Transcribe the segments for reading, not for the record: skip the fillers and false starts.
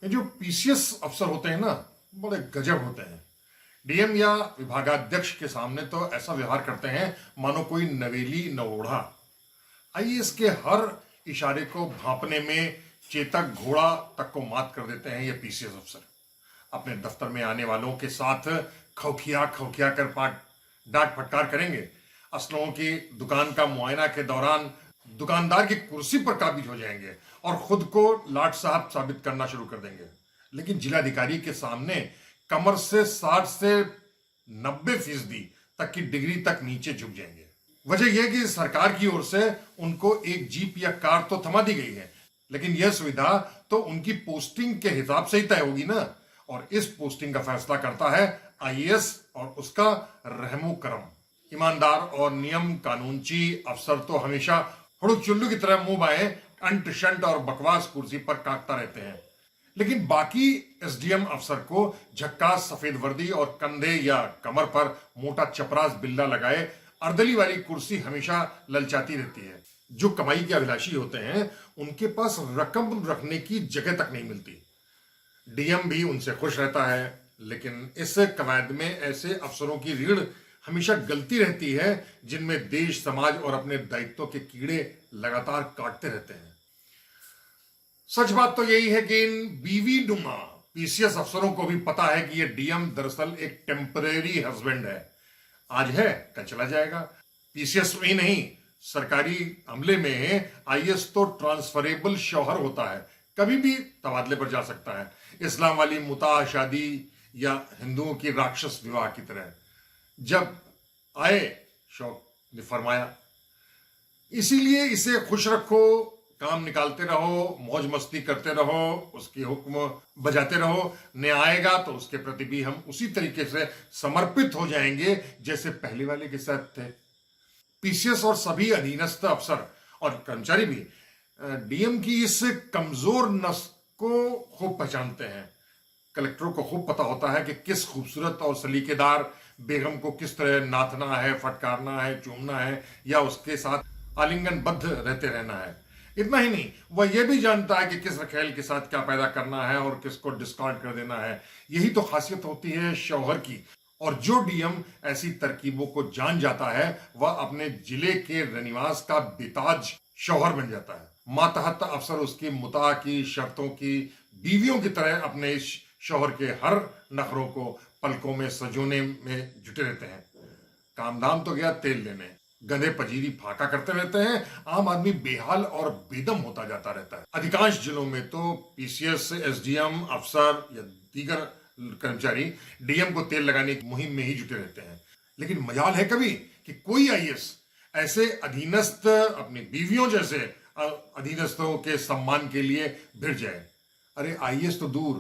ये जो पीसीएस अफसर होते हैं ना, बड़े गजब होते हैं। डीएम या विभागाध्यक्ष के सामने तो ऐसा व्यवहार करते हैं मानो कोई नवेली नवोढ़ा। आईएएस के हर इशारे को भांपने में चेतक घोड़ा तक को मात कर देते हैं ये पीसीएस अफसर। अपने दफ्तर में आने वालों के साथ खौखिया खौखिया कर डांट फटकार करेंगे। असलों की दुकान का मुआयना के दौरान दुकानदार की कुर्सी पर काबिज हो जाएंगे और खुद को लाट साहब साबित करना शुरू कर देंगे। लेकिन जिलाधिकारी के सामने कमर से 60 से 90% तक की डिग्री तक नीचे झुक जाएंगे। वजह यह कि सरकार की ओर से उनको एक जीप या कार तो थमा दी गई है, लेकिन यह सुविधा तो उनकी पोस्टिंग के हिसाब से ही तय होगी ना। और इस पोस्टिंग का फैसला करता है आईएएस और उसका रहमो करम। ईमानदार और नियम कानूनची अफसर तो हमेशा हुड़ुक चुल्लू की तरह मुंह बाएं अंट शंट और बकवास कुर्सी पर काटता रहते हैं। लेकिन बाकी एसडीएम अफसर को झक्कास सफेद वर्दी और कंधे या कमर पर मोटा चपरास बिल्ला लगाए अर्दली वाली कुर्सी हमेशा ललचाती रहती है। जो कमाई के अभिलाषी होते हैं उनके पास रकम रखने की जगह तक नहीं मिलती। डीएम भी उनसे खुश रहता है, लेकिन इस कवायद में ऐसे अफसरों की रीढ़ हमेशा गलती रहती है जिनमें देश समाज और अपने दायित्वों के कीड़े लगातार काटते रहते हैं। सच बात तो यही है कि इन बीवी नुमा पीसीएस अफसरों को भी पता है कि यह डीएम दरअसल एक टेम्परेरी हस्बैंड है। आज है कल चला जाएगा। पीसीएस में ही नहीं, सरकारी अमले में आईएएस तो ट्रांसफरेबल शौहर होता है, कभी भी तबादले पर जा सकता है। इस्लाम वाली मुता शादी या हिंदुओं की राक्षस विवाह की तरह जब आए शौक ने फरमाया। इसीलिए इसे खुश रखो, काम निकालते रहो, मौज मस्ती करते रहो, उसके हुक्म बजाते रहो। ने आएगा तो उसके प्रति भी हम उसी तरीके से समर्पित हो जाएंगे जैसे पहले वाले के साथ थे। पीसीएस और सभी अधीनस्थ अफसर और कर्मचारी भी डीएम की इस कमजोर नस को खूब पहचानते हैं। कलेक्टरों को खूब पता होता है कि किस खूबसूरत और सलीकेदार बेगम को किस तरह नाथना है, फटकारना है, चूमना है या उसके साथ आलिंगनबद्ध रहते रहना है। इतना ही नहीं, वह यह भी जानता है कि किस रखेल के साथ क्या पैदा करना है और किसको डिस्कार्ड कर देना है। यही तो खासियत होती है शौहर की। और जो डीएम ऐसी तरकीबों को जान जाता है वह अपने जिले के रनिवास का बेताज शौहर बन जाता है। मातहत अफसर उसकी मुता की शर्तों की बीवियों की तरह अपने इस शौहर के हर नखरों को पलकों में सजोने में जुटे रहते हैं। काम धाम तो गया तेल लेने, गधे पजीरी फाका करते रहते हैं। आम आदमी बेहाल और बेदम होता जाता रहता है। अधिकांश जिलों में तो पीसीएस, एसडीएम अफसर या दीगर कर्मचारी डीएम को तेल लगाने की मुहिम में ही जुटे रहते हैं। लेकिन मजाल है कभी कि कोई आईएएस ऐसे अधीनस्थ अपनी बीवियों जैसे अधीनस्थों के सम्मान के लिए भिड़ जाए। अरे आईएएस तो दूर,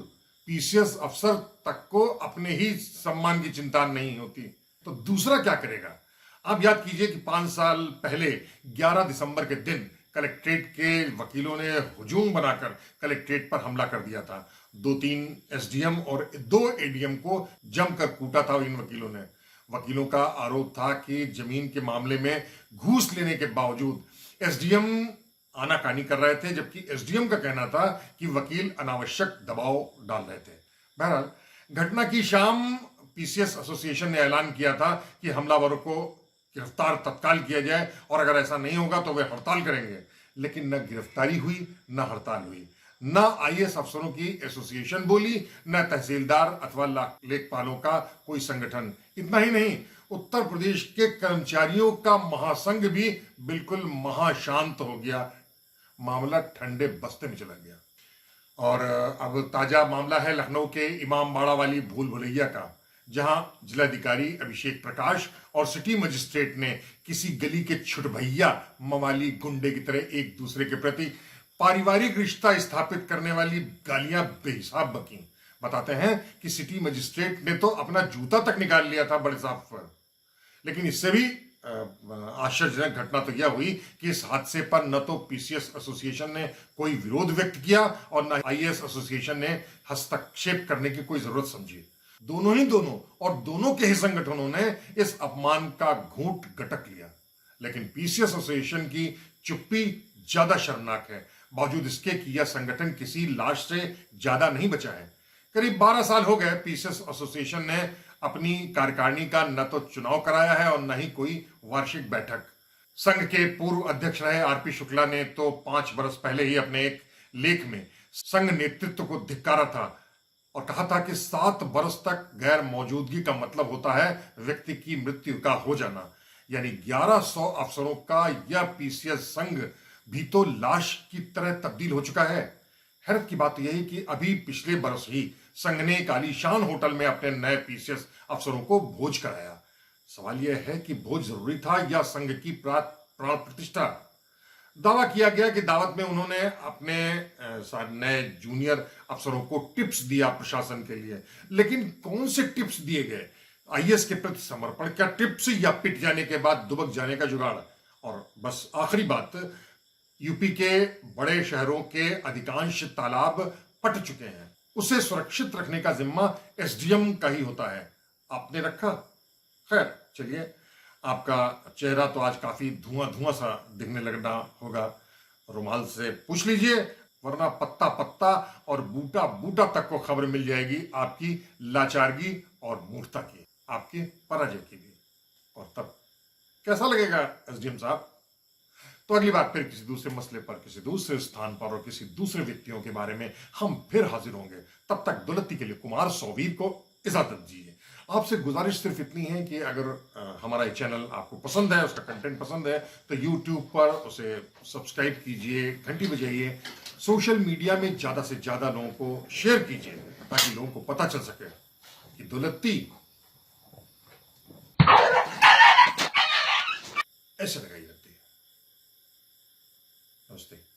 पीसीएस अफसर तक को अपने ही सम्मान की चिंता नहीं होती तो दूसरा क्या करेगा। आप याद कीजिए कि 5 साल पहले 11 दिसंबर के दिन कलेक्ट्रेट के वकीलों ने हुजूम बनाकर कलेक्ट्रेट पर हमला कर दिया था। 2-3 एसडीएम और 2 एडीएम को जमकर कूटा था इन वकीलों ने। वकीलों का आरोप था कि जमीन के मामले में घूस लेने के बावजूद एसडीएम आनाकानी कर रहे थे, जबकि एसडीएम का कहना था कि वकील अनावश्यक दबाव डाल रहे थे। बहरहाल घटना की शाम पीसीएस एसोसिएशन ने ऐलान किया था कि हमलावरों को गिरफ्तार तत्काल किया जाए और अगर ऐसा नहीं होगा तो वे हड़ताल करेंगे। लेकिन न गिरफ्तारी हुई न हड़ताल हुई, न आईएएस अफसरों की एसोसिएशन बोली, न तहसीलदार अथवा लेखपालों का कोई संगठन। इतना ही नहीं, उत्तर प्रदेश के कर्मचारियों का महासंघ भी बिल्कुल महाशांत हो गया। मामला ठंडे बस्ते में चला गया। और अब ताजा मामला है लखनऊ के इमाम बाड़ा वाली भूल भुलैया का, जहां जिलाधिकारी अभिषेक प्रकाश और सिटी मजिस्ट्रेट ने किसी गली के छुटभैया मवाली गुंडे की तरह एक दूसरे के प्रति पारिवारिक रिश्ता स्थापित करने वाली गालियां बेहिसाब बकीं। बताते हैं कि सिटी मजिस्ट्रेट ने तो अपना जूता तक निकाल लिया था बड़े साहब पर। लेकिन इससे भी आश्चर्यजनक घटना तो यह हुई कि इस हादसे पर न तो पीसीएस एसोसिएशन ने कोई विरोध व्यक्त किया और न आईएएस एसोसिएशन ने हस्तक्षेप करने की कोई जरूरत समझी। दोनों और दोनों के ही संगठनों ने इस अपमान का घूंट गटक लिया। लेकिन पीसीएस एसोसिएशन की चुप्पी ज्यादा शर्मनाक है। बावजूद इसके कि यह संगठन किसी लाश से ज्यादा नहीं बचा है। करीब 12 साल हो गए पीसीएस एसोसिएशन ने अपनी कार्यकारिणी का न तो चुनाव कराया है और न ही कोई वार्षिक बैठक। संघ के पूर्व अध्यक्ष रहे आरपी शुक्ला ने तो 5 वर्ष पहले ही अपने एक लेख में संघ नेतृत्व को धिक्कारा था और कहा था कि 7 वर्ष तक गैर मौजूदगी का मतलब होता है व्यक्ति की मृत्यु का हो जाना। यानी 1100 अफसरों का यह पीसीएस संघ भी तो लाश की तरह तब्दील हो चुका है। हैरत की बात यह है कि अभी पिछले बरस ही संघ ने एक आलीशान होटल में अपने नए पीसीएस अफसरों को भोज कराया। सवाल यह है कि भोज जरूरी था या संघ की प्राण प्रतिष्ठा। दावा किया गया कि दावत में उन्होंने अपने नए जूनियर अफसरों को टिप्स दिया प्रशासन के लिए, लेकिन कौन से टिप्स दिए गए? आईएएस के प्रति समर्पण, क्या टिप्स, या पिट जाने के बाद दुबक जाने का जुगाड़? और बस आखिरी बात, यूपी के बड़े शहरों के अधिकांश तालाब पट चुके हैं, उसे सुरक्षित रखने का जिम्मा एसडीएम का ही होता है। आपने रखा? खैर चलिए, आपका चेहरा तो आज काफी धुआं धुआं सा दिखने लगना होगा। रुमाल से पूछ लीजिए, वरना पत्ता पत्ता और बूटा बूटा तक को खबर मिल जाएगी आपकी लाचारगी और मूर्खता की, आपकी पराजय की भी। और तब कैसा लगेगा एसडीएम साहब? तो अगली बार फिर किसी दूसरे मसले पर, किसी दूसरे स्थान पर और किसी दूसरे व्यक्तियों के बारे में हम फिर हाजिर होंगे। तब तक दुलत्ती के लिए कुमार सौवीर को इजाजत दीजिए। आपसे गुजारिश सिर्फ इतनी है कि अगर हमारा ये चैनल आपको पसंद है, उसका कंटेंट पसंद है, तो YouTube पर उसे सब्सक्राइब कीजिए, घंटी बजाइए, सोशल मीडिया में ज्यादा से ज्यादा लोगों को शेयर कीजिए ताकि लोगों को पता चल सके कि दुलत्ती ऐसे लगाई जाती है। नमस्ते।